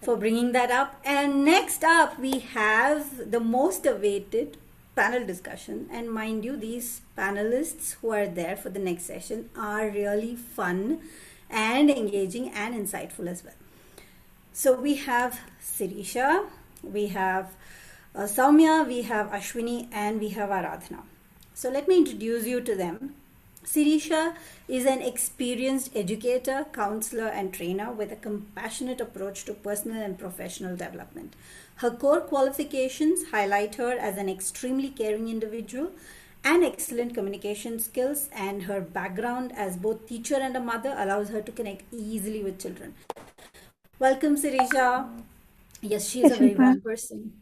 for bringing that up. And next up, we have the most awaited panel discussion. And mind you, these panelists who are there for the next session are really fun and engaging and insightful as well. So we have Sirisha, we have Soumya, we have Ashwini, and we have Aradhana. So let me introduce you to them. Sirisha is an experienced educator, counselor, and trainer with a compassionate approach to personal and professional development. Her core qualifications highlight her as an extremely caring individual and excellent communication skills, and her background as both teacher and a mother allows her to connect easily with children. Welcome, Sirisha. Yes, she is a very warm person.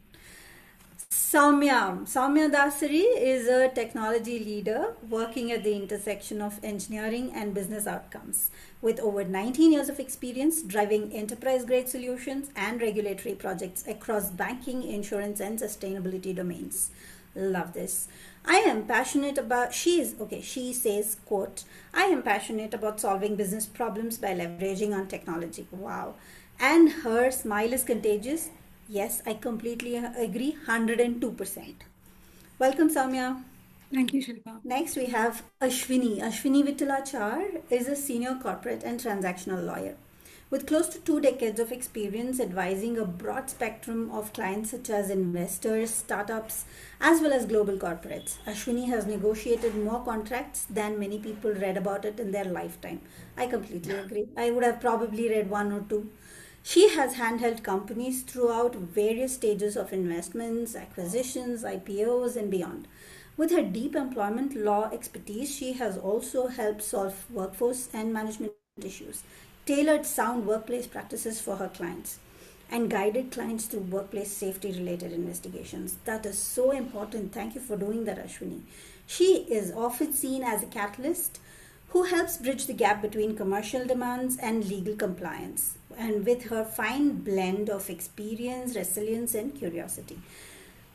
Soumya Dasari is a technology leader working at the intersection of engineering and business outcomes. With over 19 years of experience driving enterprise grade solutions and regulatory projects across banking, insurance, and sustainability domains. Love this. I am passionate about, she says, quote, I am passionate about solving business problems by leveraging on technology. Wow. And her smile is contagious. Yes, I completely agree, 102%. Welcome, Soumya. Thank you, Shilpa. Next, we have Ashwini. Ashwini Vittalachar is a senior corporate and transactional lawyer. With close to 2 decades of experience advising a broad spectrum of clients such as investors, startups, as well as global corporates, Ashwini has negotiated more contracts than many people read about it in their lifetime. I completely agree. I would have probably read one or two. She has handheld companies throughout various stages of investments, acquisitions, IPOs, and beyond. With her deep employment law expertise, she has also helped solve workforce and management issues, tailored sound workplace practices for her clients, and guided clients through workplace safety related investigations. That is so important. Thank you for doing that, Ashwini. She is often seen as a catalyst who helps bridge the gap between commercial demands and legal compliance, and with her fine blend of experience, resilience, and curiosity.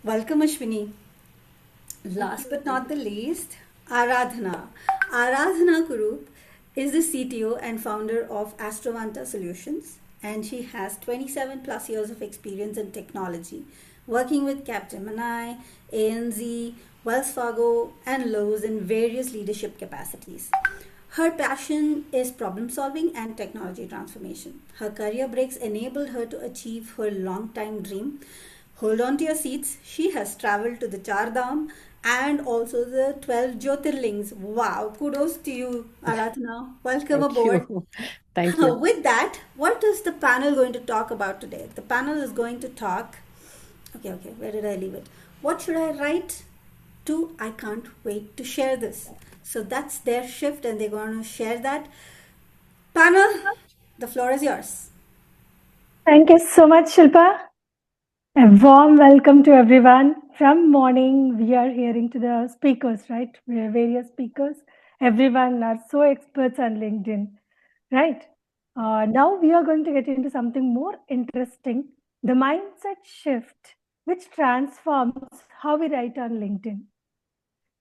Welcome, Ashwini. Last but not the least, Aradhana. Aradhana Kurup is the CTO and founder of Astrovanta Solutions, and she has 27 plus years of experience in technology, working with Capgemini, ANZ, Wells Fargo, and Lowe's in various leadership capacities. Her passion is problem solving and technology transformation. Her career breaks enabled her to achieve her long time dream. Hold on to your seats. She has traveled to the Char Dham and also the 12 Jyotirlings. Wow, kudos to you, Aradhana. Welcome Thank aboard. you. Thank you. With that, what is the panel going to talk about today? The panel is going to talk. Okay, where did I leave it? What should I write to? I can't wait to share this. So that's their shift, and they're going to share that. Panel, the floor is yours. Thank you so much, Shilpa. A warm welcome to everyone. From morning, we are hearing to the speakers, right? We are various speakers. Everyone are so experts on LinkedIn, right? Now we are going to get into something more interesting, the mindset shift, which transforms how we write on LinkedIn,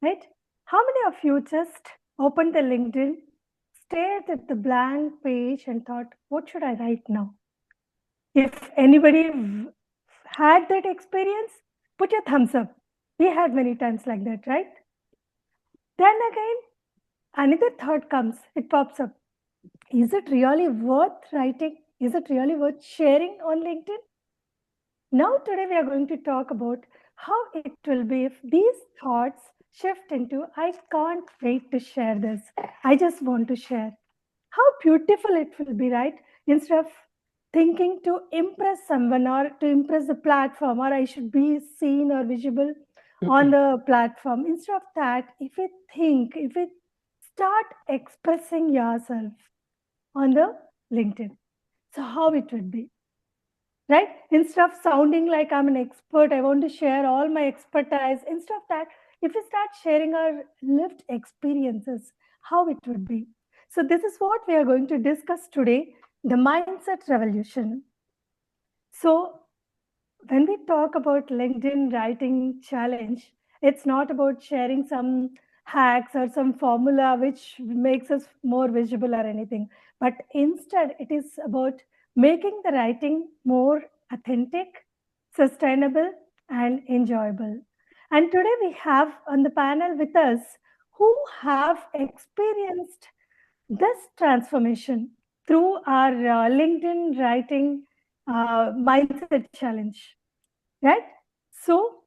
right? How many of you just opened the LinkedIn, stared at the blank page and thought, what should I write now? If anybody had that experience, put your thumbs up. We had many times like that, right? Then again, another thought comes, it pops up. Is it really worth writing? Is it really worth sharing on LinkedIn? Now today we are going to talk about how it will be if these thoughts shift into, I can't wait to share this. I just want to share. How beautiful it will be, right? Instead of thinking to impress someone or to impress the platform, or I should be seen or visible on the platform. Instead of that, if we start expressing yourself on the LinkedIn, so how it would be, right? Instead of sounding like I'm an expert, I want to share all my expertise. Instead of that, if we start sharing our lived experiences, how it would be. So this is what we are going to discuss today, the mindset revolution. So when we talk about LinkedIn writing challenge, it's not about sharing some hacks or some formula which makes us more visible or anything, but instead it is about making the writing more authentic, sustainable, and enjoyable. And today we have on the panel with us who have experienced this transformation through our LinkedIn writing mindset challenge, right? So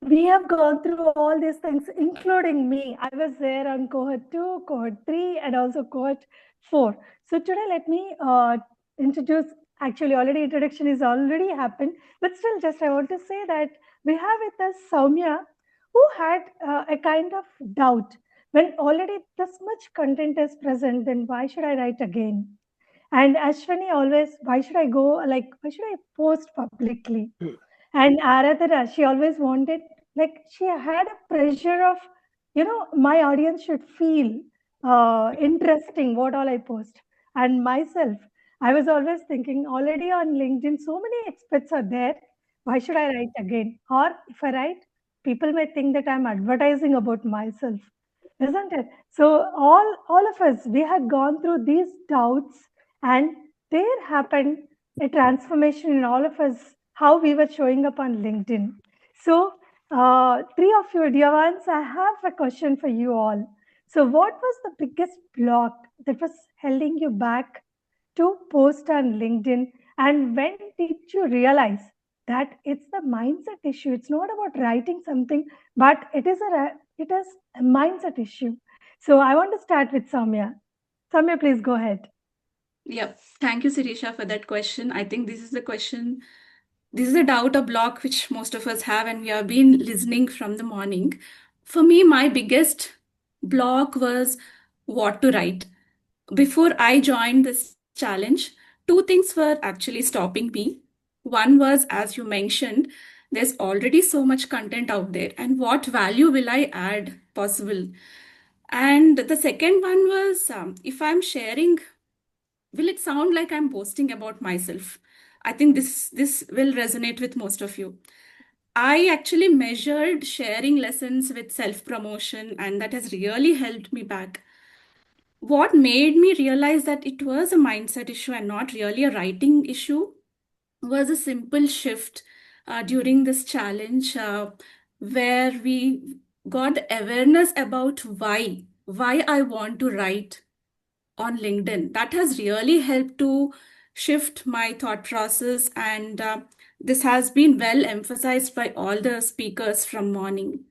we have gone through all these things, including me. I was there on cohort 2, cohort 3, and also cohort 4. So today, let me introduce. Actually, already introduction is already happened, but still, just I want to say that we have with us Soumya, who had a kind of doubt when already this much content is present. Then why should I write again? And Ashwini always, why should I go? Like, why should I post publicly? And Aradhana, she always wanted, like, she had a pressure of, my audience should feel interesting what all I post. And myself, I was always thinking, already on LinkedIn, so many experts are there. Why should I write again? Or if I write, people may think that I'm advertising about myself, isn't it? So all of us, we had gone through these doubts, and there happened a transformation in all of us, how we were showing up on LinkedIn. So, three of you dear ones, I have a question for you all. So, what was the biggest block that was holding you back to post on LinkedIn? And when did you realize that it's the mindset issue? It's not about writing something, but it is a mindset issue. So, I want to start with Soumya. Soumya, please go ahead. Yeah, thank you, Sirisha, for that question. I think this is the question, this is a doubt or block which most of us have, and we have been listening from the morning. For me, my biggest block was what to write. Before I joined this challenge, two things were actually stopping me. One was, as you mentioned, there's already so much content out there, and what value will I add possible? And the second one was, if I'm sharing, will it sound like I'm boasting about myself? I think this will resonate with most of you. I actually measured sharing lessons with self promotion, and that has really helped me back. What made me realize that it was a mindset issue and not really a writing issue was a simple shift during this challenge, where we got the awareness about why I want to write on LinkedIn. That has really helped to shift my thought process, and this has been well emphasized by all the speakers from morning.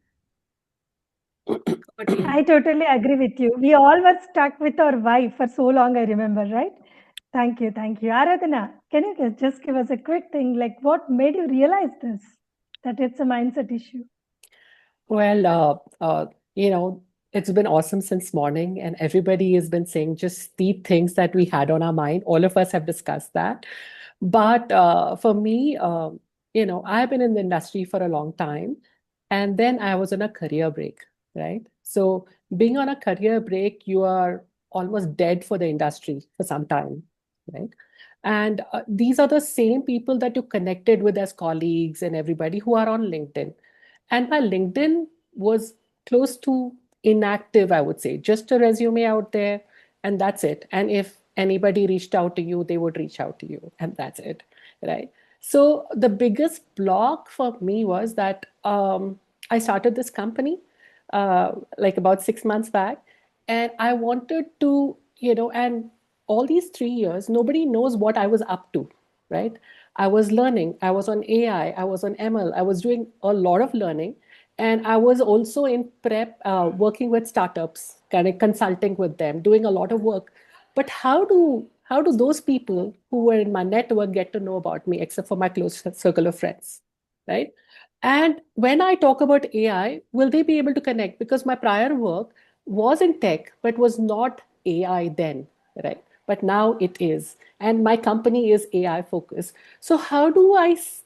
I totally agree with you. We all were stuck with our why for so long, I remember, right? Thank you. Thank you. Aradhana, can you just give us a quick thing, like what made you realize this, that it's a mindset issue? Well, it's been awesome since morning, and everybody has been saying just the things that we had on our mind. All of us have discussed that. But for me, I've been in the industry for a long time, and then I was on a career break, right? So being on a career break, you are almost dead for the industry for some time, right? And these are the same people that you connected with as colleagues and everybody who are on LinkedIn. And my LinkedIn was close to inactive, I would say, just a resume out there, and that's it. And if anybody reached out to you, they would reach out to you, and that's it, right? So the biggest block for me was that I started this company like about 6 months back, and I wanted to, and all these 3 years, nobody knows what I was up to, right? I was learning. I was on AI. I was on ML. I was doing a lot of learning. And I was also in prep, working with startups, kind of consulting with them, doing a lot of work. But how do those people who were in my network get to know about me, except for my close circle of friends, right? And when I talk about AI, will they be able to connect? Because my prior work was in tech, but was not AI then, right? But now it is. And my company is AI focused. So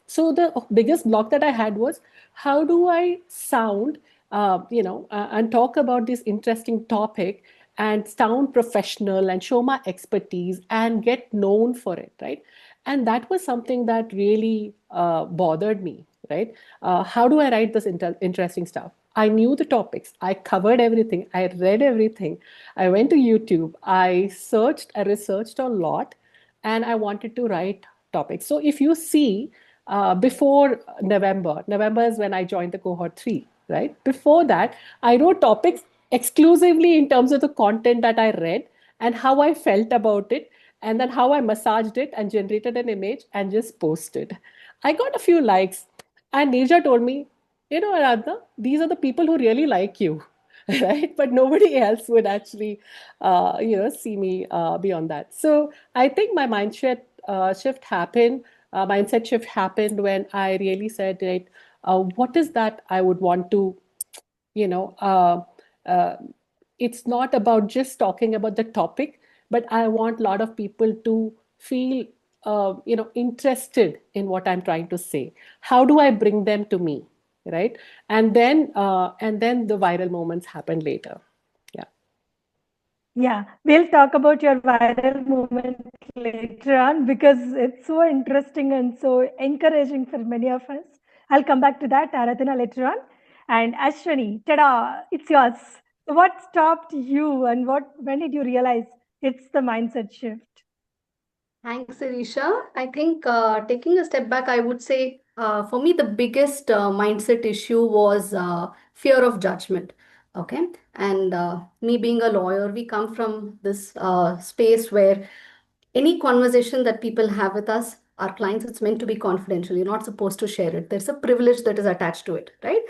so the biggest block that I had was, how do I sound, and talk about this interesting topic and sound professional and show my expertise and get known for it, right? And that was something that really bothered me, right? How do I write this interesting stuff? I knew the topics. I covered everything. I read everything. I went to YouTube. I researched a lot. and I wanted to write topics. So if you see, before November is when I joined the cohort 3, right? Before that, I wrote topics exclusively in terms of the content that I read and how I felt about it, and then how I massaged it and generated an image and just posted. I got a few likes, and Neerja told me, Aradhana, these are the people who really like you, right? But nobody else would actually, see me beyond that. So I think my mindset shift happened when I really said, right, what is that I would want to, you know, uh, uh, it's not about just talking about the topic, but I want a lot of people to feel, interested in what I'm trying to say. How do I bring them to me, right? And then the viral moments happen later. Yeah. Yeah, we'll talk about your viral moment later on because it's so interesting and so encouraging for many of us. I'll come back to that, Aradhana, later on. And Ashwini, tada, it's yours. So what stopped you and when did you realize it's the mindset shift? Thanks, Sirisha. I think taking a step back, I would say for me, the biggest mindset issue was fear of judgment. Okay. And me being a lawyer, we come from this space where any conversation that people have with us, our clients, it's meant to be confidential. You're not supposed to share it. There's a privilege that is attached to it, right?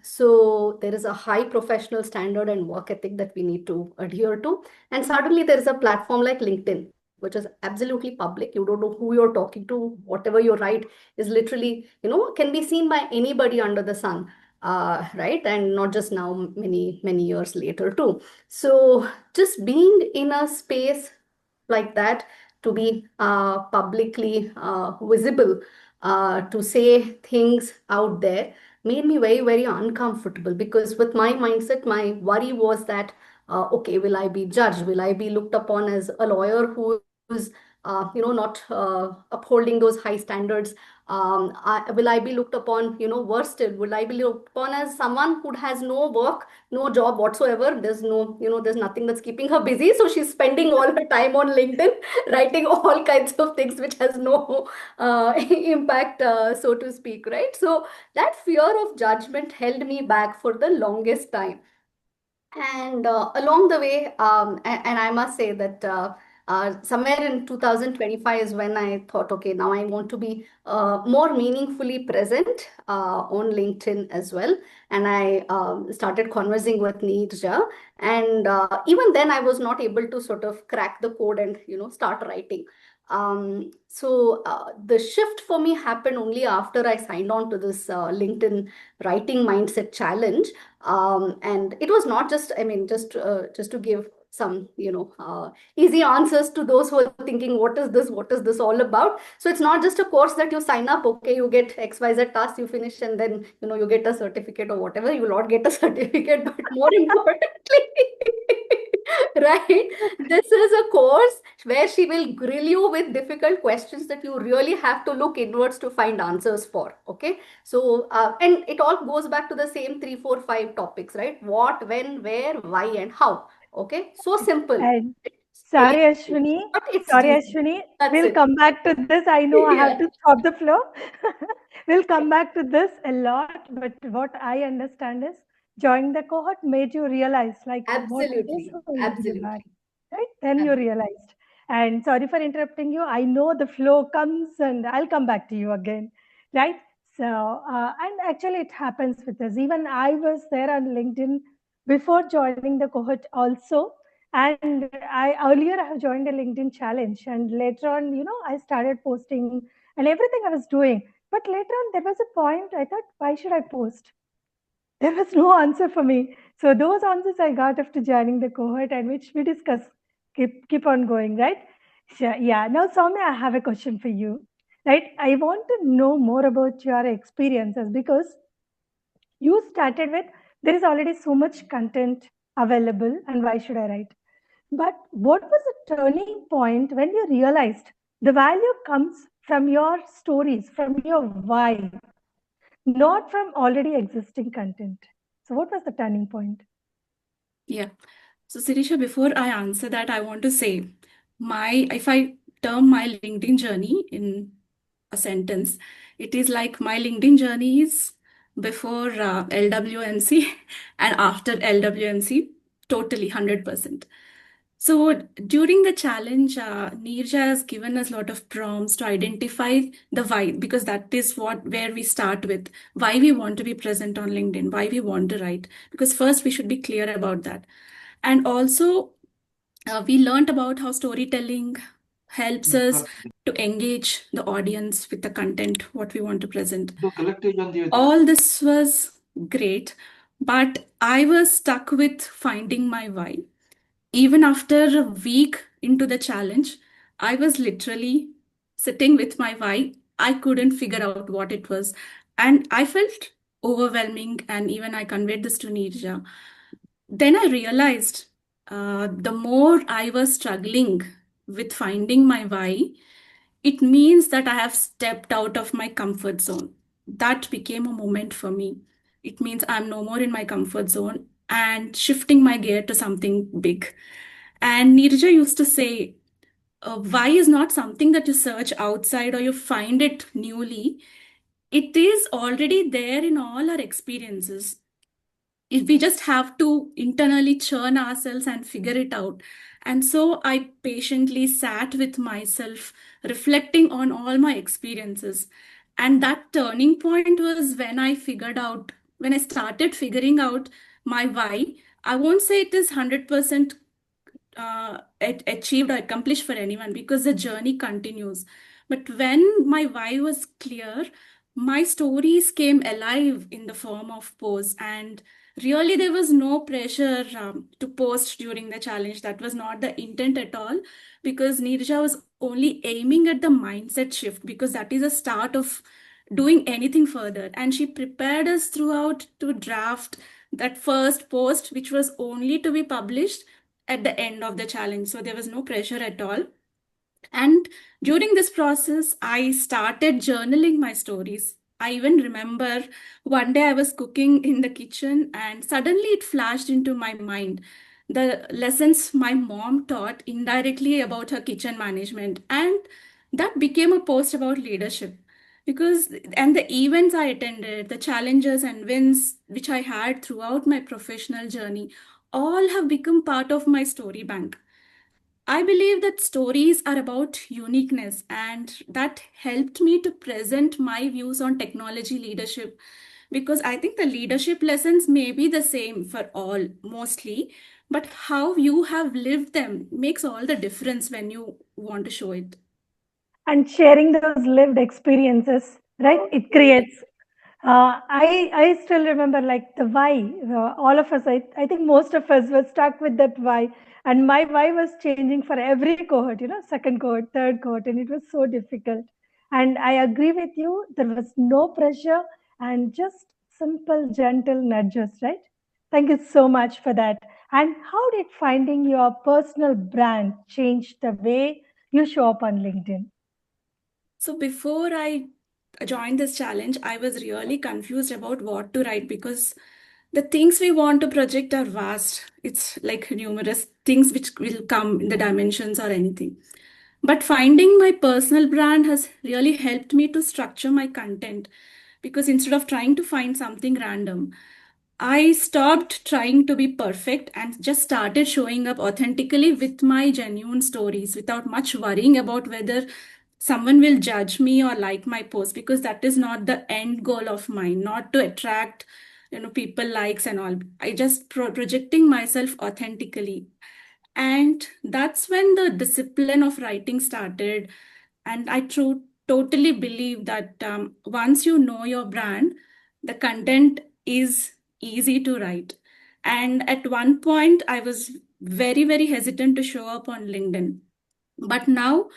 So there is a high professional standard and work ethic that we need to adhere to. And suddenly there is a platform like LinkedIn, which is absolutely public. You don't know who you're talking to. Whatever you write is literally, can be seen by anybody under the sun. Right, and not just now, many years later too. So just being in a space like that, to be publicly visible, to say things out there, made me very, very uncomfortable, because with my mindset, my worry was that, okay, will I be judged? Will I be looked upon as a lawyer who's not upholding those high standards? Will I be looked upon, worse still, will I be looked upon as someone who has no work, no job whatsoever? There's no, there's nothing that's keeping her busy. So she's spending all her time on LinkedIn, writing all kinds of things which has no impact, so to speak, right? So that fear of judgment held me back for the longest time. And along the way, and I must say that somewhere in 2025 is when I thought, okay, now I want to be more meaningfully present on LinkedIn as well. And I started conversing with Neerja. And even then, I was not able to sort of crack the code and, start writing. So the shift for me happened only after I signed on to this LinkedIn writing mindset challenge. And it was not just, I mean, just to give some, easy answers to those who are thinking, what is this all about? So it's not just a course that you sign up, okay, you get XYZ task, you finish, and then, you get a certificate or whatever. You will not get a certificate, but more importantly, right, this is a course where she will grill you with difficult questions that you really have to look inwards to find answers for. Okay. So, and it all goes back to the same 3, 4, 5 topics, right? What, when, where, why, and how. Okay. So simple. And Silly, But it's sorry, deep. Ashwini, That's we'll it. come back to this. I know I have Yeah. to stop the flow. We'll come back to this a lot. But what I understand is joining the cohort made you realize like what it is Absolutely. holding you back, Absolutely. right? Then you realized. And sorry for interrupting you. I know the flow comes and I'll come back to you again, right? So, and actually it happens with us. Even I was there on LinkedIn before joining the cohort also. And I earlier I have joined a LinkedIn challenge, and later on, I started posting and everything I was doing. But later on, there was a point I thought, why should I post? There was no answer for me. So those answers I got after joining the cohort, and which we discuss, keep on going, right? Sure, yeah. Now, Soumya, I have a question for you, right? I want to know more about your experiences because you started with there is already so much content available, and why should I write? But what was the turning point when you realized the value comes from your stories, from your why, not from already existing content? So, what was the turning point? Yeah. So, Sirisha, before I answer that, I want to say if I term my LinkedIn journey in a sentence, it is like my LinkedIn journey is before LWMC and after LWMC, totally 100%. So during the challenge, Neerja has given us a lot of prompts to identify the why, because that is where we start with why we want to be present on LinkedIn, why we want to write, because first we should be clear about that. And also, we learned about how storytelling helps us to engage the audience with the content, what we want to present. All this was great, but I was stuck with finding my why. Even after a week into the challenge, I was literally sitting with my why. I couldn't figure out what it was. And I felt overwhelming. And even I conveyed this to Neerja. Then I realized the more I was struggling with finding my why, it means that I have stepped out of my comfort zone. That became a moment for me. It means I'm no more in my comfort zone and shifting my gear to something big. And Neerja used to say, why is not something that you search outside or you find it newly. It is already there in all our experiences. If we just have to internally churn ourselves and figure it out. And so I patiently sat with myself, reflecting on all my experiences. And that turning point was when I started figuring out my why. I won't say it is 100% achieved or accomplished for anyone, because the journey continues. But when my why was clear, my stories came alive in the form of posts. And really, there was no pressure to post during the challenge. That was not the intent at all, because Neerja was only aiming at the mindset shift, because that is a start of doing anything further. And she prepared us throughout to draft that first post, which was only to be published at the end of the challenge. So there was no pressure at all. And during this process, I started journaling my stories. I even remember one day I was cooking in the kitchen and suddenly it flashed into my mind the lessons my mom taught indirectly about her kitchen management. And that became a post about leadership. And the events I attended, the challenges and wins which I had throughout my professional journey, all have become part of my story bank. I believe that stories are about uniqueness, and that helped me to present my views on technology leadership, because I think the leadership lessons may be the same for all, mostly, but how you have lived them makes all the difference when you want to show it. And sharing those lived experiences, right? It creates. I still remember like the why. All of us, I think most of us were stuck with that why, and my why was changing for every cohort. Second cohort, third cohort, and it was so difficult. And I agree with you. There was no pressure and just simple, gentle nudges, right? Thank you so much for that. And how did finding your personal brand change the way you show up on LinkedIn? So before I joined this challenge, I was really confused about what to write, because the things we want to project are vast. It's like numerous things which will come in the dimensions or anything. But finding my personal brand has really helped me to structure my content, because instead of trying to find something random, I stopped trying to be perfect and just started showing up authentically with my genuine stories without much worrying about whether someone will judge me or like my post, because that is not the end goal of mine, not to attract people likes and all. I just projecting myself authentically. And that's when the discipline of writing started. And I totally believe that once you know your brand, the content is easy to write. And at one point, I was very, very hesitant to show up on LinkedIn. But now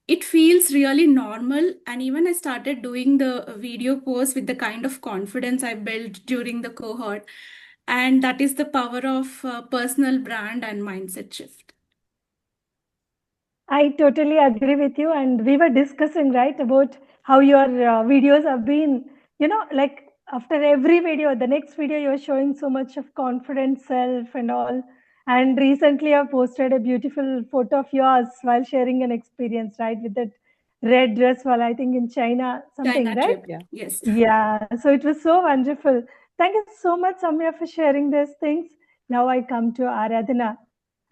it feels really normal. And even I started doing the video posts with the kind of confidence I built during the cohort. And that is the power of personal brand and mindset shift. I totally agree with you. And we were discussing, right, about how your videos have been, like after every video, the next video, you're showing so much of confident self and all. And recently, I posted a beautiful photo of yours while sharing an experience, right, with that red dress while I think in China, something, China right? trip. Yeah. Yes. Yeah, so it was so wonderful. Thank you so much, Samya, for sharing these things. Now I come to Aradhana.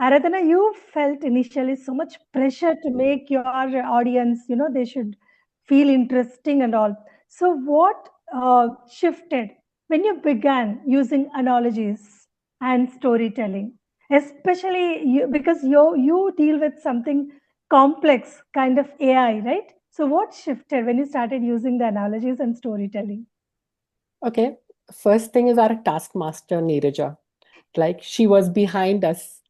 Aradhana, you felt initially so much pressure to make your audience, they should feel interesting and all. So, what shifted when you began using analogies and storytelling? Especially because you deal with something complex kind of AI, right? So, what shifted when you started using the analogies and storytelling? Okay. First thing is our taskmaster, Neeraja. Like she was behind us,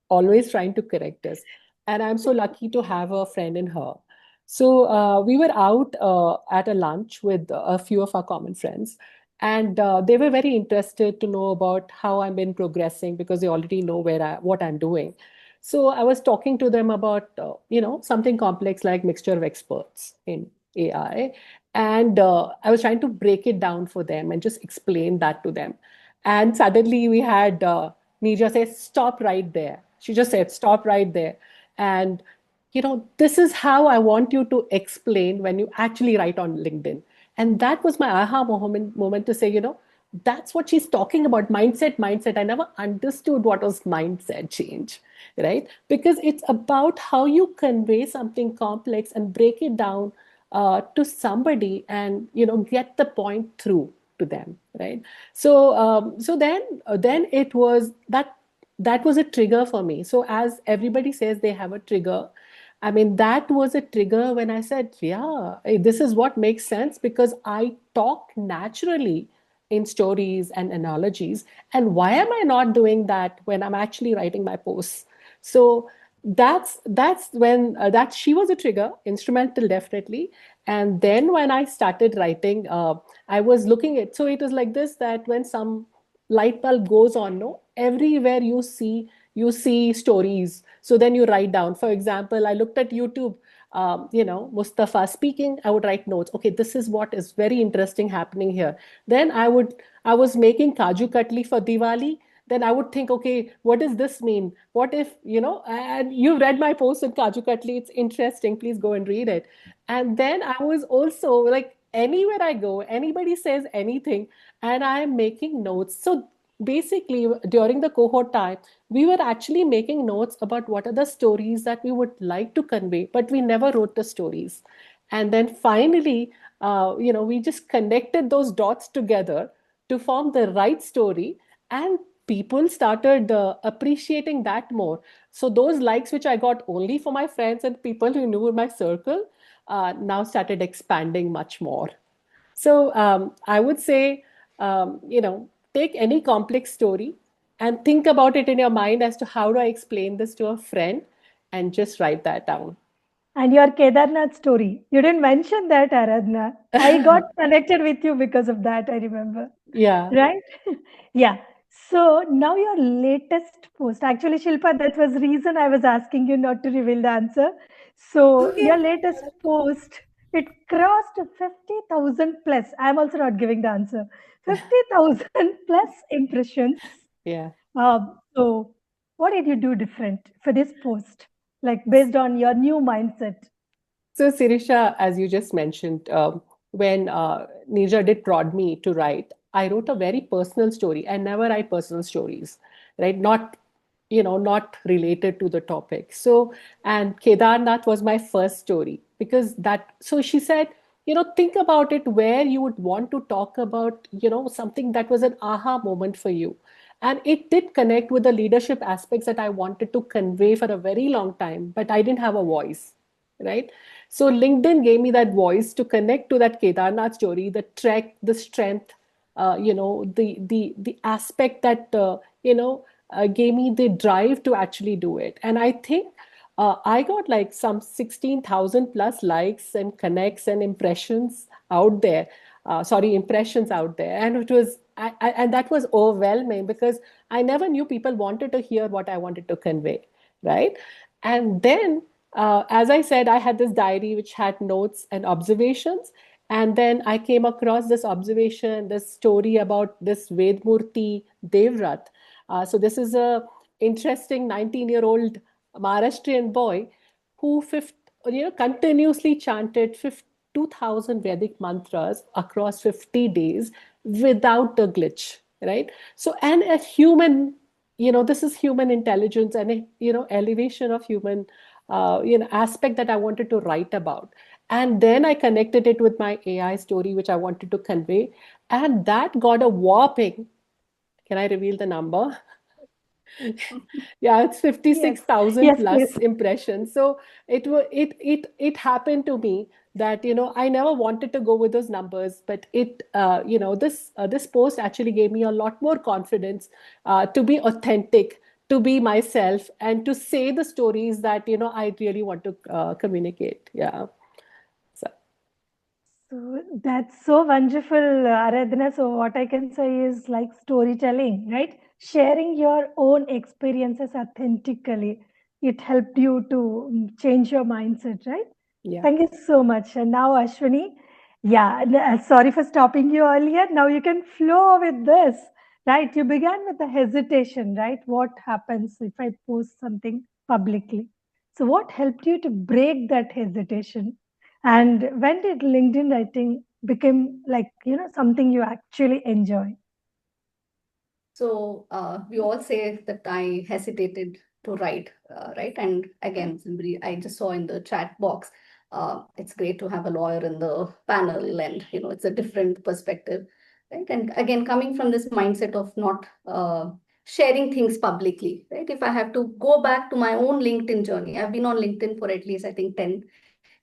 always trying to correct us. And I'm so lucky to have a friend in her. So we were out at a lunch with a few of our common friends, and they were very interested to know about how I've been progressing because they already know what I'm doing. So I was talking to them about something complex like mixture of experts in AI, and I was trying to break it down for them and just explain that to them. And suddenly we had Neerja say, "Stop right there." She just said, "Stop right there." And this is how I want you to explain when you actually write on LinkedIn. And that was my aha moment to say, that's what she's talking about, mindset. I never understood what was mindset change, right? Because it's about how you convey something complex and break it down to somebody and, get the point through to them, right? So then it was that was a trigger for me. So as everybody says they have a trigger, I mean, that was a trigger when I said, yeah, this is what makes sense because I talk naturally in stories and analogies. And why am I not doing that when I'm actually writing my posts? So that's when that she was a trigger, instrumental definitely. And then when I started writing, I was looking at, so it was like this, that when some light bulb goes on, no, everywhere you see stories. So then you write down. For example, I looked at YouTube, Mustafa speaking. I would write notes. Okay, this is what is very interesting happening here. Then I was making kaju katli for Diwali. Then I would think, okay, what does this mean? What if, and you read my post on Kaju Katli, it's interesting. Please go and read it. And then I was also like, anywhere I go, anybody says anything, and I am making notes. So basically, during the cohort time, we were actually making notes about what are the stories that we would like to convey, but we never wrote the stories. And then finally, we just connected those dots together to form the right story, and people started appreciating that more. So those likes which I got only for my friends and people who knew in my circle now started expanding much more. So I would say, take any complex story and think about it in your mind as to how do I explain this to a friend, and just write that down. And your Kedarnath story. You didn't mention that, Aradhana. I got connected with you because of that, I remember. Yeah. Right? Yeah. So now your latest post. Actually, Shilpa, that was reason I was asking you not to reveal the answer. So Okay. your latest post, it crossed 50,000 plus. I'm also not giving the answer. 50,000 plus impressions. Yeah. So what did you do different for this post? Like based on your new mindset? So, Sirisha, as you just mentioned, when Neerja did prod me to write, I wrote a very personal story. I never write personal stories, right? Not related to the topic. So, and Kedarnath was my first story because so she said, think about it where you would want to talk about, something that was an aha moment for you. And it did connect with the leadership aspects that I wanted to convey for a very long time, but I didn't have a voice, right? So LinkedIn gave me that voice to connect to that Kedarnath story, the trek, the strength, the aspect that gave me the drive to actually do it. And I think I got like some 16,000 plus likes and connects and impressions out there. Impressions out there, and it was and that was overwhelming because I never knew people wanted to hear what I wanted to convey, right? And then as I said, I had this diary which had notes and observations. And then I came across this observation, this story about this Vedmurti Devrat. So this is a interesting 19-year-old Maharashtrian boy who continuously chanted 2,000 Vedic mantras across 50 days without a glitch, right? So, and a human, this is human intelligence and elevation of human, aspect that I wanted to write about. And then I connected it with my AI story, which I wanted to convey. And that got a whopping, can I reveal the number? Yeah, it's Yes. 56,000 Yes, plus please. impressions. So it happened to me that I never wanted to go with those numbers, but this post actually gave me a lot more confidence to be authentic, to be myself, and to say the stories that I really want to communicate. Yeah. So So that's so wonderful, Aradhana. So what I can say is like storytelling, right? Sharing your own experiences authentically. It helped you to change your mindset, right? yeah. Thank you so much. And now, Ashwini, sorry for stopping you earlier. Now you can flow with this, right? You began with the hesitation, right? What happens if I post something publicly? So what helped you to break that hesitation? And when did LinkedIn writing become like, something you actually enjoy? So we all say that I hesitated to write, right? And again, I just saw in the chat box, it's great to have a lawyer in the panel, and it's a different perspective, right? And again, coming from this mindset of not sharing things publicly, right? If I have to go back to my own LinkedIn journey, I've been on LinkedIn for at least, I think, 10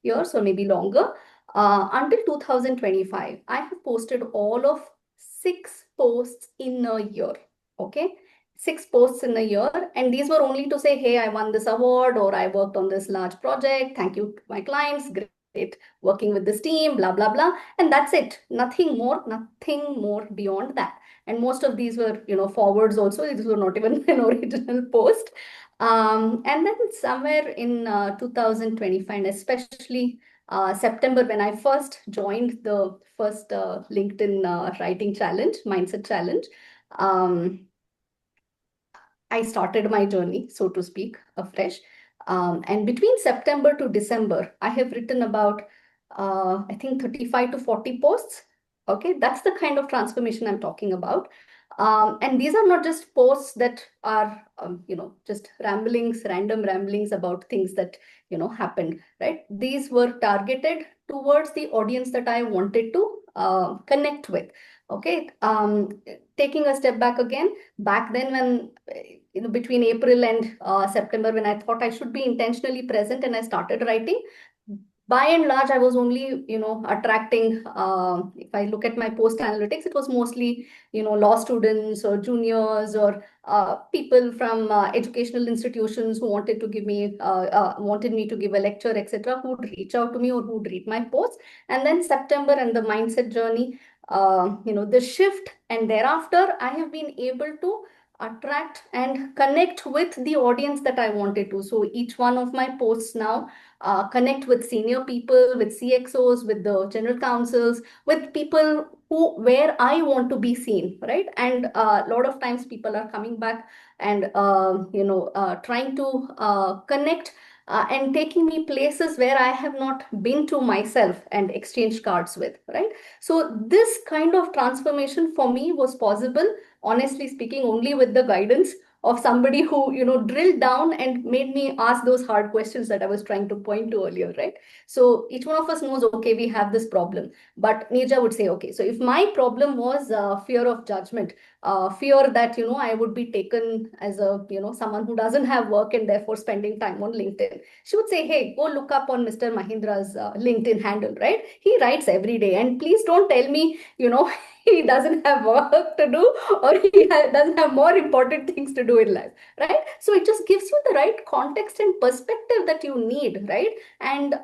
years or maybe longer. Until 2025, I have posted all of 6 posts in a year. Okay, 6 posts in a year, and these were only to say, hey, I won this award, or I worked on this large project. Thank you to my clients. Great working with this team, blah, blah, blah. And that's it. Nothing more beyond that. And most of these were, forwards also. These were not even an original post. And then somewhere in 2025, and especially September, when I first joined the first LinkedIn writing challenge, mindset challenge, I started my journey, so to speak, afresh. And between September to December, I have written about, I think, 35 to 40 posts. Okay, that's the kind of transformation I'm talking about. And these are not just posts that are, just random ramblings about things that, happened, right? These were targeted towards the audience that I wanted to connect with. Okay, taking a step back again, back then when, between April and September, when I thought I should be intentionally present and I started writing, by and large, I was only, attracting, if I look at my post analytics, it was mostly, law students or juniors or people from educational institutions who wanted me to give a lecture, etc., who would reach out to me or who would read my posts. And then September and the mindset journey, the shift, and thereafter, I have been able to attract and connect with the audience that I wanted to. So each one of my posts now connect with senior people, with CXOs, with the general counsels, with people where I want to be seen, right? And a lot of times people are coming back and trying to connect and taking me places where I have not been to myself and exchanged cards with, right? So this kind of transformation for me was possible, honestly speaking, only with the guidance of somebody who drilled down and made me ask those hard questions that I was trying to point to earlier, right? So each one of us knows, okay, we have this problem, but Neerja would say, okay, so if my problem was fear of judgment, fear that I would be taken as a someone who doesn't have work and therefore spending time on LinkedIn, she would say, hey, go look up on Mr. Mahindra's LinkedIn handle, right? He writes every day, and please don't tell me he doesn't have work to do, or he doesn't have more important things to do in life, right? So it just gives you the right context and perspective that you need, right? And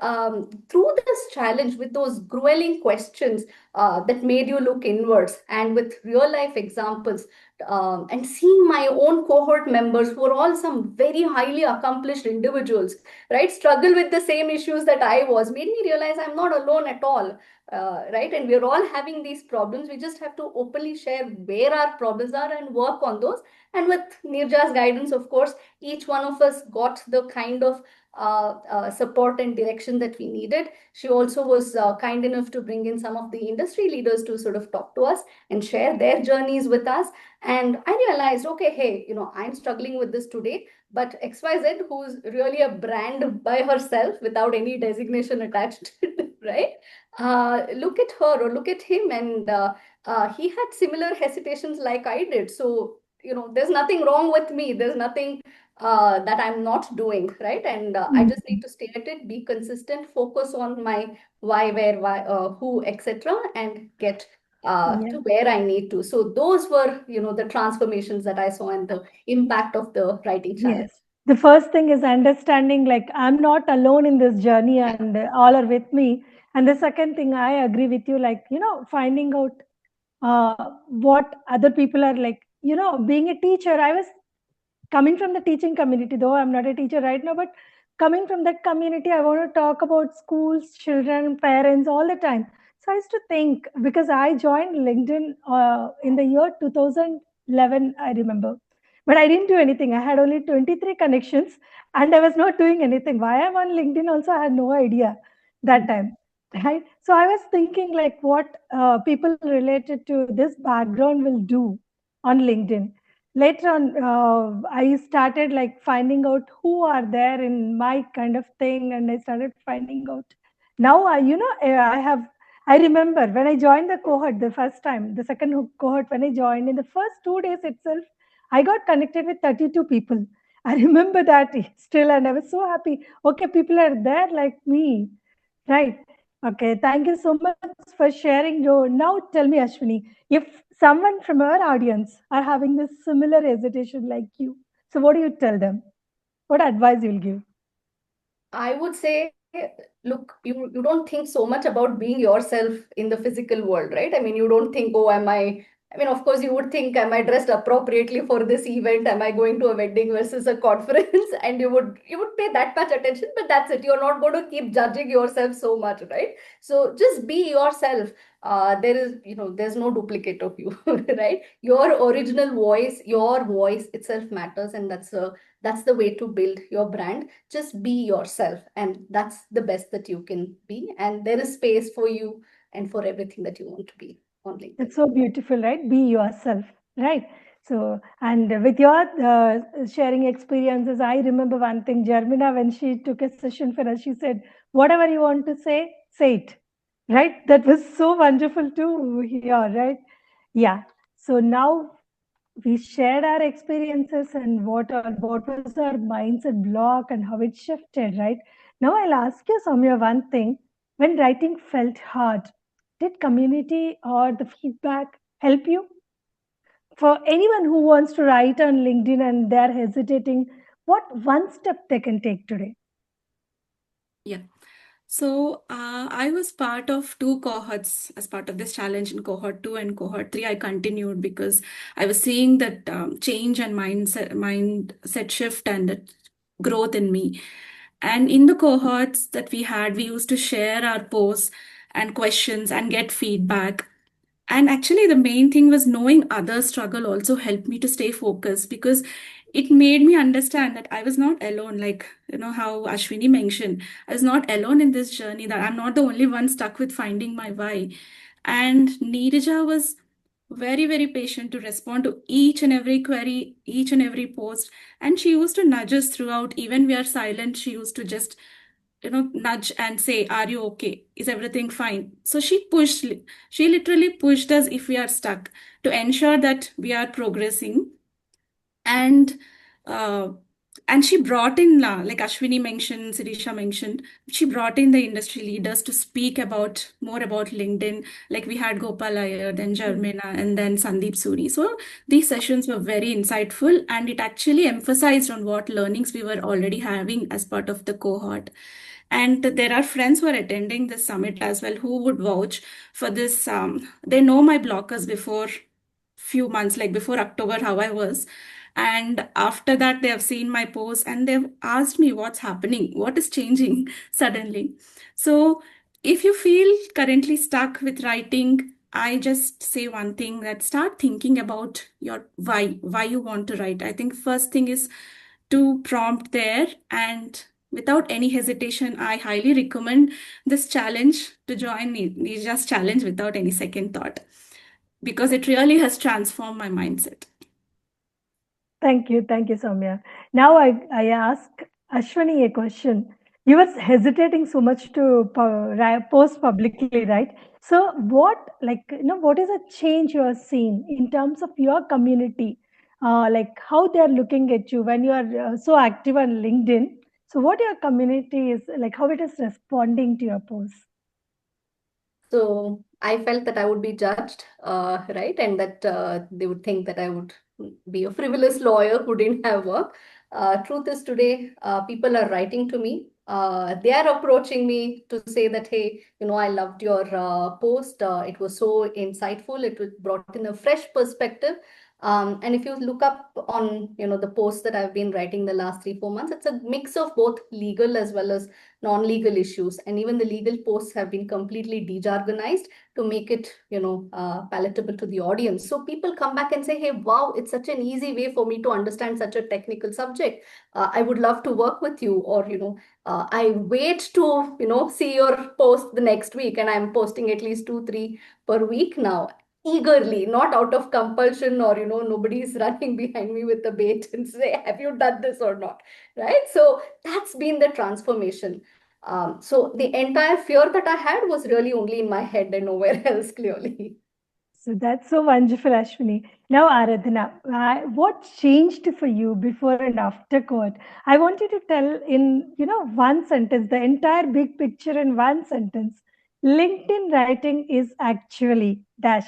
through this challenge, with those grueling questions that made you look inwards, and with real life examples, and seeing my own cohort members who are all some very highly accomplished individuals, right, struggle with the same issues that I was, made me realize I'm not alone at all. Right, and we're all having these problems. We just have to openly share where our problems are and work on those. And with Nirja's guidance, of course, each one of us got the kind of support and direction that we needed. She also was kind enough to bring in some of the industry leaders to sort of talk to us and share their journeys with us. And I realized, okay, hey, I'm struggling with this today, but XYZ, who's really a brand by herself without any designation attached, right? Look at her or look at him, and he had similar hesitations like I did. So, there's nothing wrong with me. There's nothing that I'm not doing, right? And I just need to stay at it, be consistent, focus on my why, where, why, who, etc., and get Yeah. to where I need to. So those were, the transformations that I saw and the impact of the writing challenge. Yes. The first thing is understanding like I'm not alone in this journey and all are with me. And the second thing, I agree with you, like, finding out what other people are like, being a teacher. I was coming from the teaching community, though I'm not a teacher right now, but coming from that community, I want to talk about schools, children, parents all the time. So I used to think, because I joined LinkedIn in the year 2011, I remember, but I didn't do anything. I had only 23 connections and I was not doing anything. Why I'm on LinkedIn also, I had no idea that time. Right. So I was thinking like what people related to this background will do on LinkedIn. Later on, I started like finding out who are there in my kind of thing, and I started finding out. Now I remember when I joined the cohort the first time, the second cohort when I joined, in the first 2 days itself, I got connected with 32 people. I remember that still, and I was so happy. Okay, people are there like me, right? Okay, thank you so much for sharing. Now tell me, Ashwini, if someone from our audience are having this similar hesitation like you, so what do you tell them? What advice you'll give? I would say, look, you don't think so much about being yourself in the physical world, right? I mean, you don't think, oh, I mean, of course, you would think, am I dressed appropriately for this event? Am I going to a wedding versus a conference? And you would pay that much attention, but that's it. You're not going to keep judging yourself so much, right? So just be yourself. There's no duplicate of you, right? Your original voice, your voice itself matters, and that's the way to build your brand. Just be yourself, and that's the best that you can be. And there is space for you and for everything that you want to be on LinkedIn. It's so beautiful, right? Be yourself, right? So, and with your sharing experiences, I remember one thing, Jarmina, when she took a session for us, she said, whatever you want to say it, right? That was so wonderful to hear, right? Yeah. So now we shared our experiences and what was our mindset block and how it shifted, right? Now I'll ask you, Soumya, one thing. When writing felt hard, did community or the feedback help you? For anyone who wants to write on LinkedIn and they're hesitating, what one step they can take today? Yeah. So I was part of two cohorts as part of this challenge. In cohort 2 and cohort 3, I continued because I was seeing that change and mindset shift and that growth in me. And in the cohorts that we had, we used to share our posts and questions and get feedback. And actually, the main thing was knowing others' struggle also helped me to stay focused, because it made me understand that I was not alone. Like, how Ashwini mentioned, I was not alone in this journey, that I'm not the only one stuck with finding my why. And Neerja was very, very patient to respond to each and every query, each and every post. And she used to nudge us throughout. Even we are silent, she used to just nudge and say, are you okay? Is everything fine? So she literally pushed us if we are stuck, to ensure that we are progressing. And uh, and she brought in, like Ashwini mentioned, Sirisha mentioned, she brought in the industry leaders to speak more about LinkedIn. Like we had Gopal Iyer, then Jarmina, and then Sandeep Suri. So these sessions were very insightful, and it actually emphasized on what learnings we were already having as part of the cohort. And there are friends who are attending this summit as well who would vouch for this. They know my blockers before few months, like before October, how I was. And after that, they have seen my post and they've asked me what's happening, what is changing suddenly. So if you feel currently stuck with writing, I just say one thing, that start thinking about your why you want to write. I think first thing is to prompt there, and without any hesitation, I highly recommend this challenge to join Nija's challenge without any second thought, because it really has transformed my mindset. Thank you, Soumya. Now I ask Ashwini a question. You were hesitating so much to post publicly, right? So what is a change you are seeing in terms of your community? Like how they are looking at you when you are so active on LinkedIn. So what your community is like, how it is responding to your posts? So I felt that I would be judged, right? And that they would think that I would be a frivolous lawyer who didn't have work. Truth is, today, people are writing to me. They are approaching me to say that, hey, I loved your post. It was so insightful. Brought in a fresh perspective. And if you look up on, the posts that I've been writing the last 3-4 months, it's a mix of both legal as well as non-legal issues, and even the legal posts have been completely dejargonized to make it palatable to the audience. So people come back and say, hey, wow, it's such an easy way for me to understand such a technical subject. I would love to work with you. Or I wait to see your post the next week, and I'm posting at least 2-3 per week now, eagerly, not out of compulsion, or nobody's running behind me with a bait and say, have you done this or not, right? So that's been the transformation. So the entire fear that I had was really only in my head and nowhere else, clearly. So that's so wonderful, Ashwini. Now, Aradhana, what changed for you before and after court? I want you to tell in one sentence, the entire big picture in one sentence. LinkedIn writing is actually dash.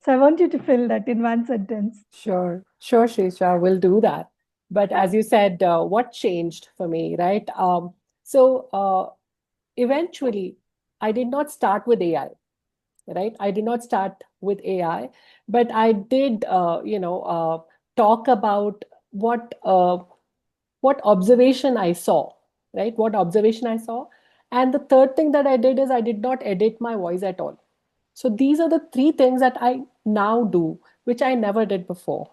So I want you to fill that in one sentence. Sure, Shrisha, we'll do that. But as you said, what changed for me, right? Eventually, I did not start with AI, right? I did not start with AI, but I did, talk about what observation I saw, right? What observation I saw. And the third thing that I did is I did not edit my voice at all. So these are the three things that I now do, which I never did before,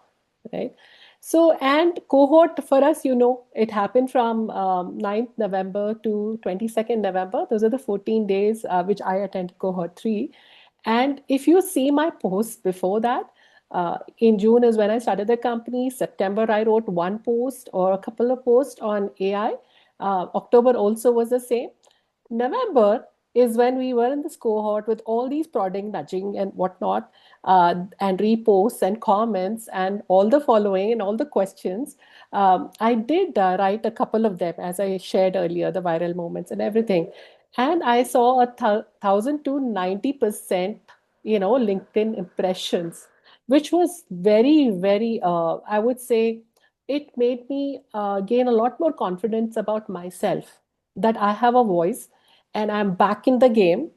right? So, and cohort for us, it happened from 9th November to 22nd November. Those are the 14 days which I attended cohort 3. And if you see my posts before that, in June is when I started the company. September, I wrote one post or a couple of posts on AI. October also was the same. November is when we were in this cohort with all these prodding, nudging, and whatnot, and reposts and comments and all the following and all the questions. I did write a couple of them, as I shared earlier, the viral moments and everything. And I saw 1,000 to 90%, LinkedIn impressions, which was very, very, I would say, it made me gain a lot more confidence about myself, that I have a voice and I'm back in the game,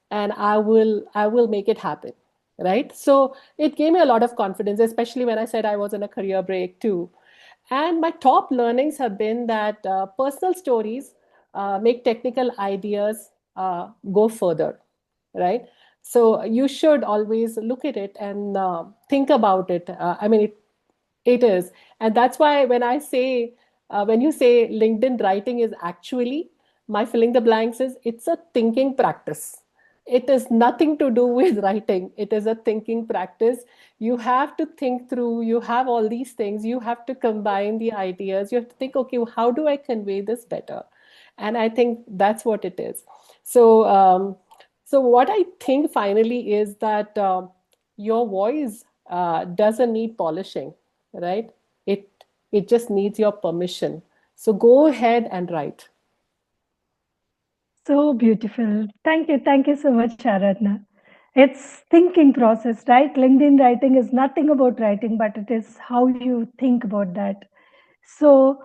and I will make it happen, right? So it gave me a lot of confidence, especially when I said I was in a career break too. And my top learnings have been that personal stories make technical ideas go further, right? So you should always look at it and think about it. I mean, it is. And that's why when you say LinkedIn writing is actually, my filling the blanks is, it's a thinking practice. It is nothing to do with writing. It is a thinking practice. You have to think through, you have all these things, you have to combine the ideas, you have to think, okay, how do I convey this better? And I think that's what it is. So what I think finally is that your voice doesn't need polishing, right? It just needs your permission. So go ahead and write. So beautiful. Thank you so much, Aradhana. It's thinking process, right? LinkedIn writing is nothing about writing, but it is how you think about that. So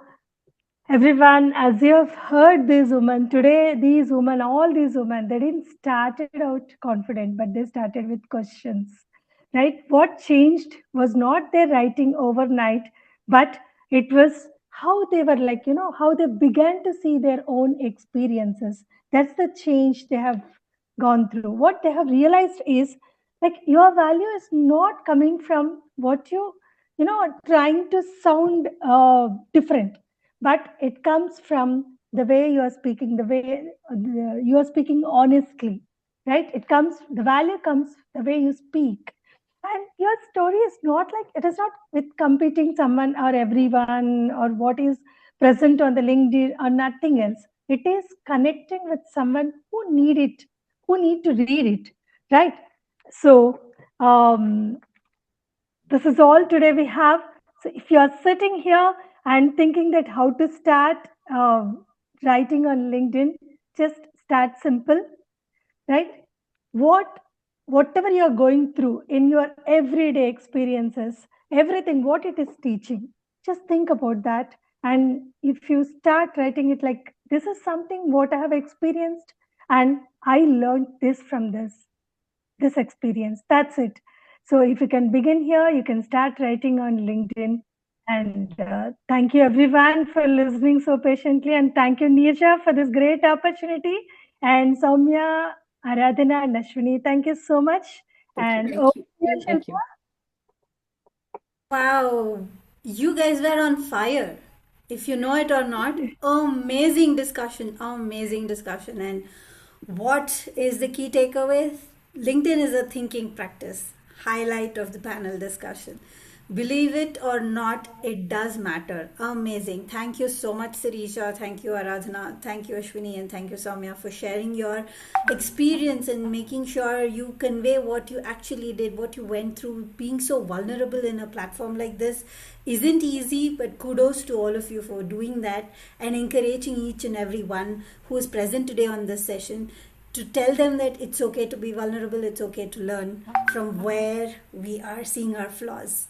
everyone, as you have heard these women today, all these women, they didn't started out confident, but they started with questions. right? What changed was not their writing overnight, but it was how they were like, how they began to see their own experiences. That's the change they have gone through. What they have realized is like your value is not coming from what are trying to sound different, but it comes from the way you are speaking, the way you are speaking honestly, right? The value comes the way you speak. And your story is not like, it is not with competing someone or everyone or what is present on the LinkedIn or nothing else. It is connecting with someone who need it, who need to read it, right? So this is all today we have. So if you are sitting here and thinking that how to start writing on LinkedIn, just start simple, right? Whatever you are going through in your everyday experiences, everything what it is teaching, just think about that. And if you start writing it like, this is something what I have experienced, and I learned this from this experience. That's it. So if you can begin here, you can start writing on LinkedIn. And thank you everyone for listening so patiently. And thank you, Neerja, for this great opportunity. And Soumya, Aradhana, and Ashwini, thank you so much. And Thank over you. to you, Thank Shilpa. you. Wow, you guys were on fire. If you know it or not, amazing discussion, amazing discussion. And what is the key takeaway? LinkedIn is a thinking practice. Highlight of the panel discussion. Believe it or not, it does matter. Amazing. Thank you so much, Sirisha. Thank you, Aradhana. Thank you, Ashwini. And thank you, Soumya, for sharing your experience and making sure you convey what you actually did, what you went through. Being so vulnerable in a platform like this isn't easy, but kudos to all of you for doing that and encouraging each and every one who is present today on this session to tell them that it's okay to be vulnerable, it's okay to learn from where we are seeing our flaws.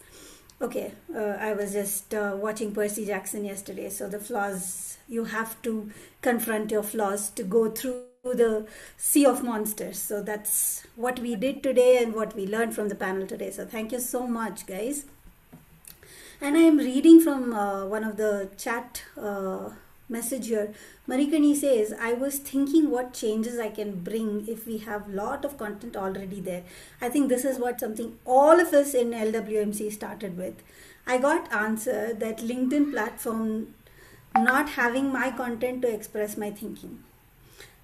Okay, I was just watching Percy Jackson yesterday. So the flaws, you have to confront your flaws to go through the sea of monsters. So that's what we did today and what we learned from the panel today. So thank you so much, guys. And I am reading from one of the chat message here. Marikani says, I was thinking what changes I can bring if we have lot of content already there. I think this is what something all of us in LWMC started with. I got answer that LinkedIn platform not having my content to express my thinking.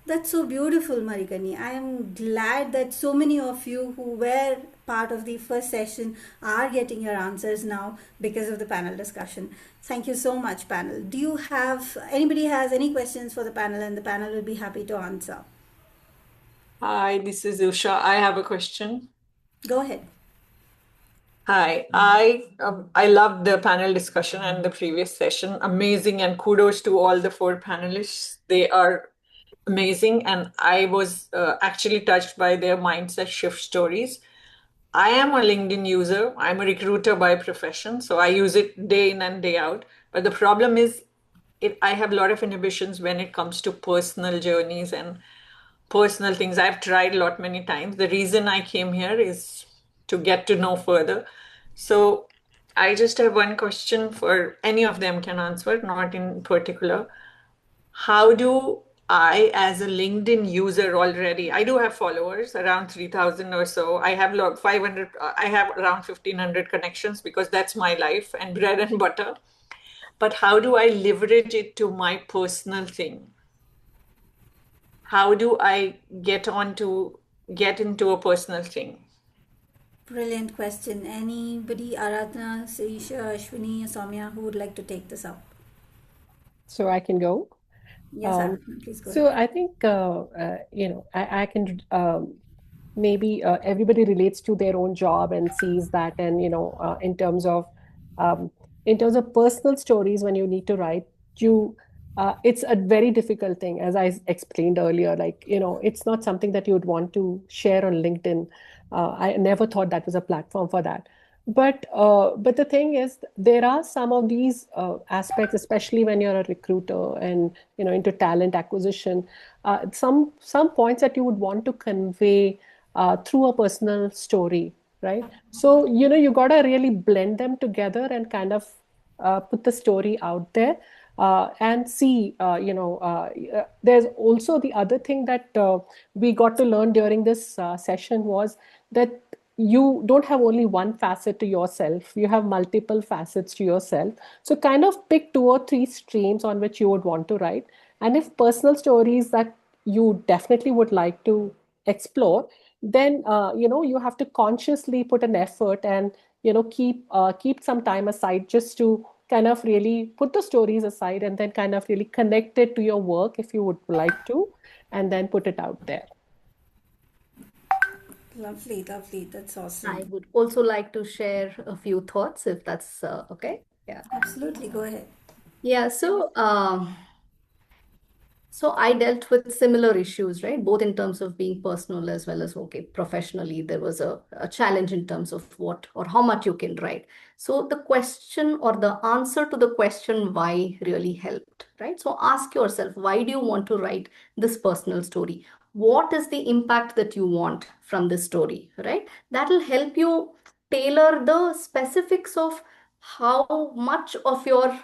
That's so beautiful, Marikani. I am glad that so many of you who were part of the first session are getting your answers now because of the panel discussion. Thank you so much, panel. Do you have, anybody has any questions for the panel, and the panel will be happy to answer? Hi, this is Usha. I have a question. Go ahead. Hi, I loved the panel discussion and the previous session. Amazing, and kudos to all the four panelists. They are amazing, and I was actually touched by their mindset shift stories. I am a LinkedIn user. I'm a recruiter by profession, so I use it day in and day out. But the problem is, I have a lot of inhibitions when it comes to personal journeys and personal things. I've tried a lot many times. The reason I came here is to get to know further. So I just have one question for any of them can answer, not in particular. How do I, as a LinkedIn user already, I do have followers, around 3,000 or so. I have 500, I have around 1,500 connections because that's my life and bread and butter. But how do I leverage it to my personal thing? How do I get into a personal thing? Brilliant question. Anybody, Aradhana, Sirisha, Ashwini, Soumya, who would like to take this up? So I can go. Yes, Aradhana, please go So ahead. I think I can maybe everybody relates to their own job and sees that, and um, in terms of personal stories, when you need to write, you it's a very difficult thing, as I explained earlier. Like, it's not something that you would want to share on LinkedIn. I never thought that was a platform for that. But the thing is, there are some of these aspects, especially when you're a recruiter and into talent acquisition, some points that you would want to convey through a personal story, right? So, you got to really blend them together and kind of put the story out there and see, there's also the other thing that we got to learn during this session was that you don't have only one facet to yourself, you have multiple facets to yourself. So, kind of pick 2 or 3 streams on which you would want to write. And if personal stories that you definitely would like to explore, then you have to consciously put an effort and keep some time aside just to kind of really put the stories aside and then kind of really connect it to your work if you would like to, and then put it out there. Lovely, lovely. That's I awesome. would also like to share a few thoughts if that's okay. Yeah. Absolutely. Go ahead. Yeah, so I dealt with similar issues, right? Both in terms of being personal as well as, okay, professionally, there was a challenge in terms of what or how much you can write. So the question or the answer to the question why really helped, right? So ask yourself, why do you want to write this personal story? What is the impact that you want from this story, right? That'll help you tailor the specifics of how much of your,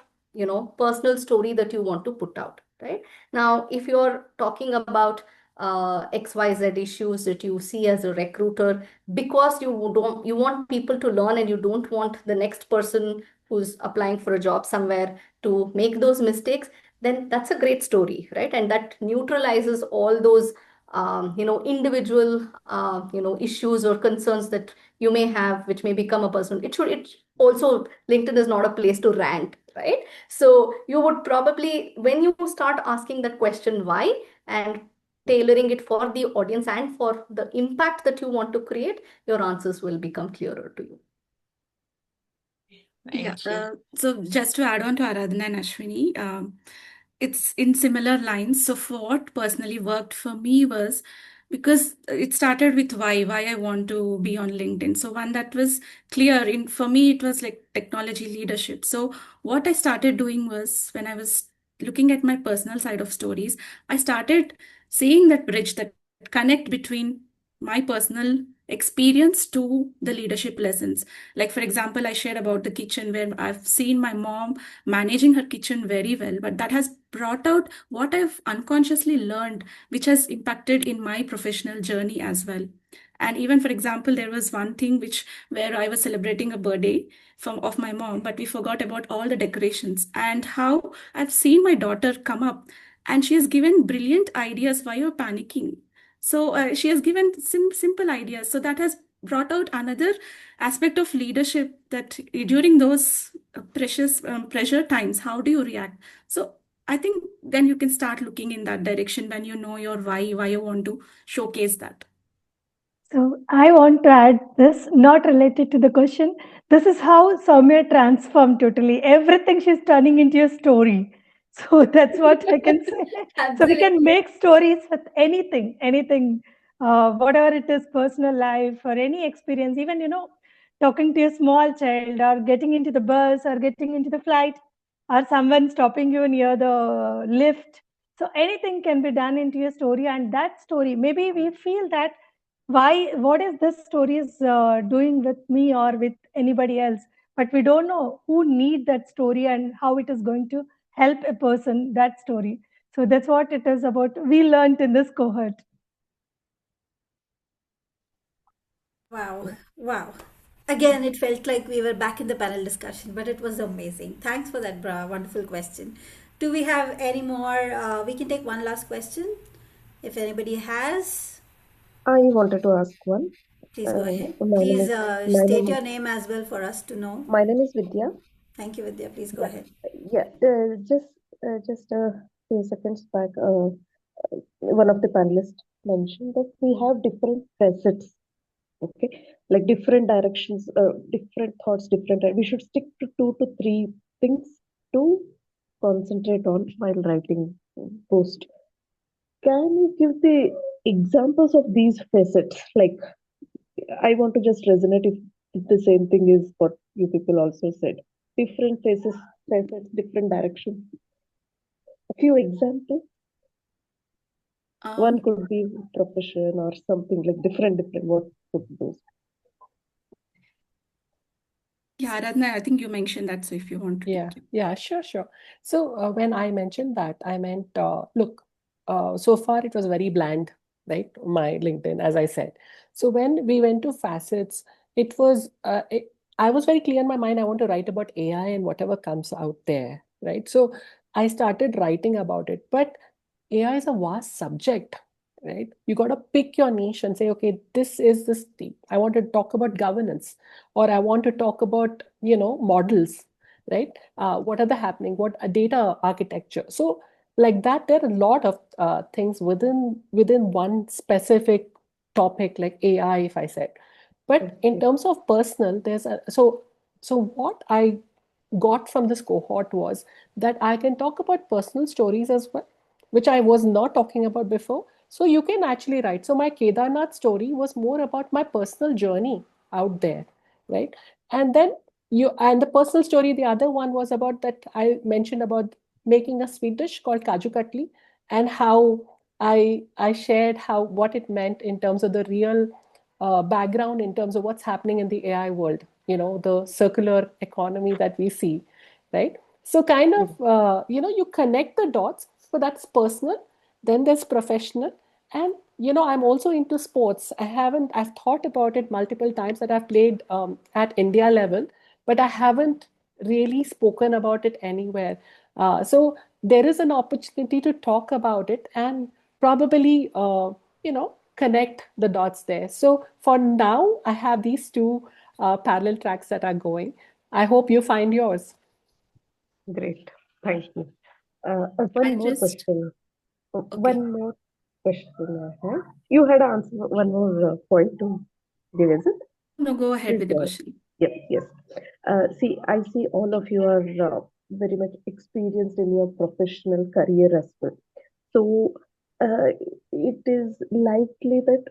personal story that you want to put out, right? Now, if you're talking about XYZ issues that you see as a recruiter, because you want people to learn and you don't want the next person who's applying for a job somewhere to make those mistakes, then that's a great story, right? And that neutralizes all those individual issues or concerns that you may have, which may become a person. It also, LinkedIn is not a place to rant, right? So you would probably, when you start asking that question why and tailoring it for the audience and for the impact that you want to create, your answers will become clearer to you. Yeah, Thank you. so just to add on to Aradhana and Ashwini, it's in similar lines. So for what personally worked for me was because it started with why I want to be on LinkedIn. So one that was clear in for me, it was like technology leadership. So what I started doing was when I was looking at my personal side of stories, I started seeing that bridge, that connect between my personal experience to the leadership lessons. Like, for example, I shared about the kitchen where I've seen my mom managing her kitchen very well, but that has brought out what I've unconsciously learned, which has impacted in my professional journey as well. And even, for example, there was one thing where I was celebrating a birthday of my mom, but we forgot about all the decorations, and how I've seen my daughter come up and she has given brilliant ideas why you're panicking. So she has given simple ideas. So that has brought out another aspect of leadership, that during those pressure times, how do you react? So I think then you can start looking in that direction when you know your why you want to showcase that. So I want to add this, not related to the question. This is how Soumya transformed totally. Everything she's turning into a story. So that's what I can say. So we can Absolutely. make stories with anything, whatever it is, personal life or any experience, even, talking to a small child or getting into the bus or getting into the flight or someone stopping you near the lift. So anything can be done into a story, and that story, maybe we feel that what is this story is doing with me or with anybody else, but we don't know who need that story and how it is going to help a person, that story. So that's what it is about, we learned in this cohort. Wow. Again, it felt like we were back in the panel discussion, but it was amazing. Thanks for that, wonderful question. Do we have any more? We can take one last question if anybody has. I wanted to ask one. Please go ahead. My name Please is my state name your is name as well for us to know. my name is Vidya. Thank you, Vidya. Please go Yeah, ahead. yeah. Just a few seconds back, one of the panelists mentioned that we have different facets. Okay, like different directions, different thoughts, different. We should stick to 2 to 3 things to concentrate on while writing post. Can you give the examples of these facets? Like, I want to just resonate if the same thing is what you people also said. Different facets, different directions. A few examples. One Um, could be profession or something like different. What could those? Yeah, Aradhana, I think you mentioned that, so if you want to take it. Yeah, sure. So when I mentioned that, I meant, look, so far it was very bland, right? My LinkedIn, as I said. So when we went to facets, it was, I was very clear in my mind, I want to write about AI and whatever comes out there, right? So I started writing about it, but AI is a vast subject, right? You got to pick your niche and say, okay, this is this deep. I want to talk about governance, or I want to talk about, models, right? What are the happening? What data architecture? So like that, there are a lot of things within one specific topic, like AI, if I said. But in Okay. terms of personal, so what I got from this cohort was that I can talk about personal stories as well, which I was not talking about before. So you can actually write. So my Kedarnath story was more about my personal journey out there, right? And then and the personal story, the other one was about that I mentioned about making a sweet dish called Kaju Katli, and how I shared how what it meant in terms of the real background in terms of what's happening in the AI world, the circular economy that we see, right? So kind Yes. of, you connect the dots. So that's personal. Then there's professional. And, I'm also into sports. I've thought about it multiple times that I've played at India level, but I haven't really spoken about it anywhere. So there is an opportunity to talk about it and probably, connect the dots there. So for now, I have these two parallel tracks that are going. I hope you find yours. Great. Thank you. I'll One more just, question. okay. One more question I have. You had answered one more point to give, is it? No, go ahead Please with the go ahead. question. Yes, yes. See, I see all of you are very much experienced in your professional career as well. So, it is likely that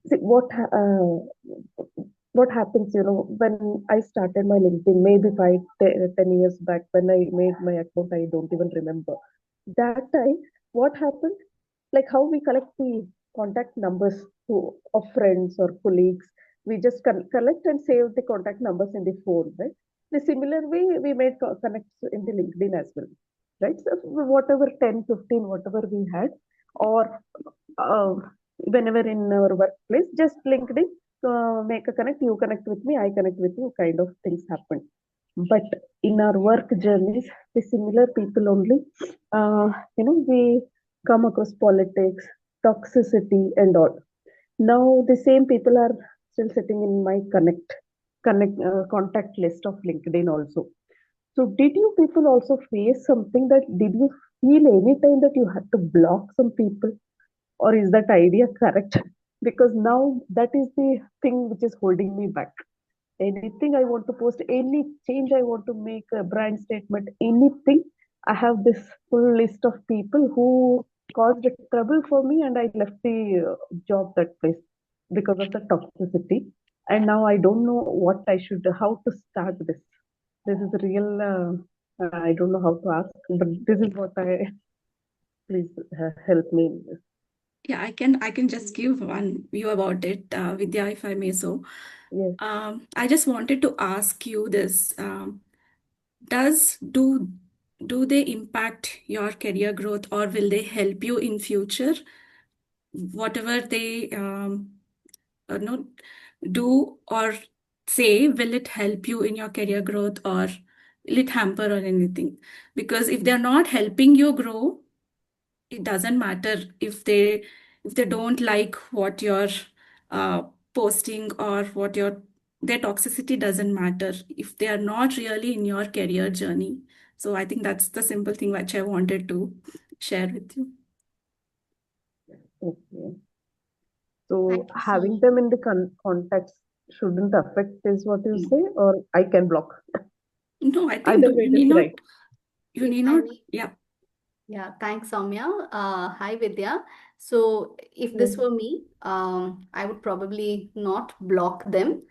see what happens, when I started my LinkedIn, maybe 10 years back, when I made my account, I don't even remember. That time, what happened? Like how we collect the contact numbers of friends or colleagues, we just collect and save the contact numbers in the phone, right? The similar way we made connects in the LinkedIn as well, right? So whatever 10, 15, whatever we had, or uh, whenever in our workplace, just LinkedIn, make a connect, you connect with me, I connect with you, kind of things happen. But in our work journeys, the similar people only, we come across politics, toxicity, and all. Now the same people are still sitting in my contact list of LinkedIn also. So did you people also face something that did you feel any time that you had to block some people, or is that idea correct? Because now that is the thing which is holding me back. Anything I want to post, any change I want to make, a brand statement, anything, I have this full list of people who caused trouble for me, and I left the job that place because of the toxicity. And now I don't know what I should, how to start this. This is a real, I don't know how to ask, but this is what I, please help me in this. Yeah, I can just give one view about it, Vidya, if I may so. Yes. I just wanted to ask you this. Does do they impact your career growth, or will they help you in future? Whatever they no do or say, will it help you in your career growth, or will it hamper or anything? Because if they're not helping you grow, it doesn't matter if they don't like what you're uh, posting, or what their toxicity doesn't matter if they are not really in your career journey. So I think that's the simple thing which I wanted to share with you. Okay. So Thank you so having much. them in the contacts shouldn't affect, is what you say, or I can block. No, I think Either way, you it need is not, right. If I may, yeah. yeah, thanks, Soumya. Hi, Vidya. So, if Yes. this were me, I would probably not block them.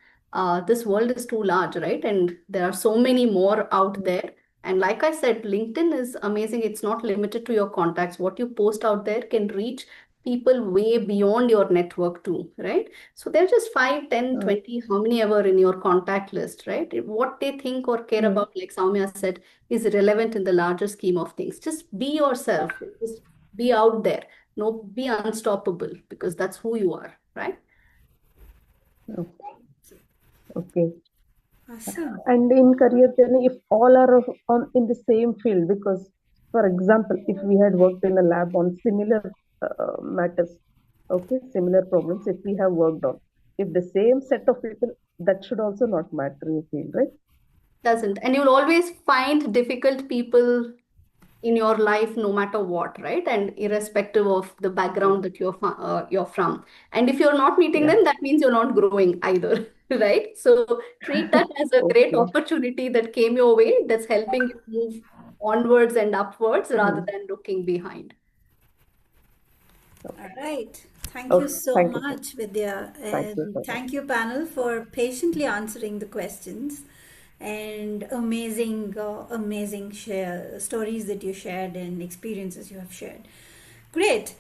This world is too large, right? And there are so many more out there. And like I said, LinkedIn is amazing. It's not limited to your contacts. What you post out there can reach people way beyond your network too, right? So they're just 5, 10, 20, how many ever in your contact list, right? What they think or care about, like Soumya said, is irrelevant in the larger scheme of things. Just be yourself. Just be out there. No, be unstoppable because that's who you are, right? Okay. Awesome. And in career journey, if all are in the same field, because, for example, if we had worked in a lab on similar matters, okay, similar problems, if we have worked on, if the same set of people, that should also not matter, you feel, right? Doesn't. And you'll always find difficult people in your life no matter what, right? And irrespective of the background that you're from. And if you're not meeting Yeah. them, that means you're not growing either, right? So treat that as a great Okay. opportunity that came your way that's helping you move onwards and upwards rather than looking behind. All right. Thank you Okay. so Thank you. much, Vidya. Thank you And so much. thank you, panel, for patiently answering the questions and amazing stories that you shared and experiences you have shared. Great.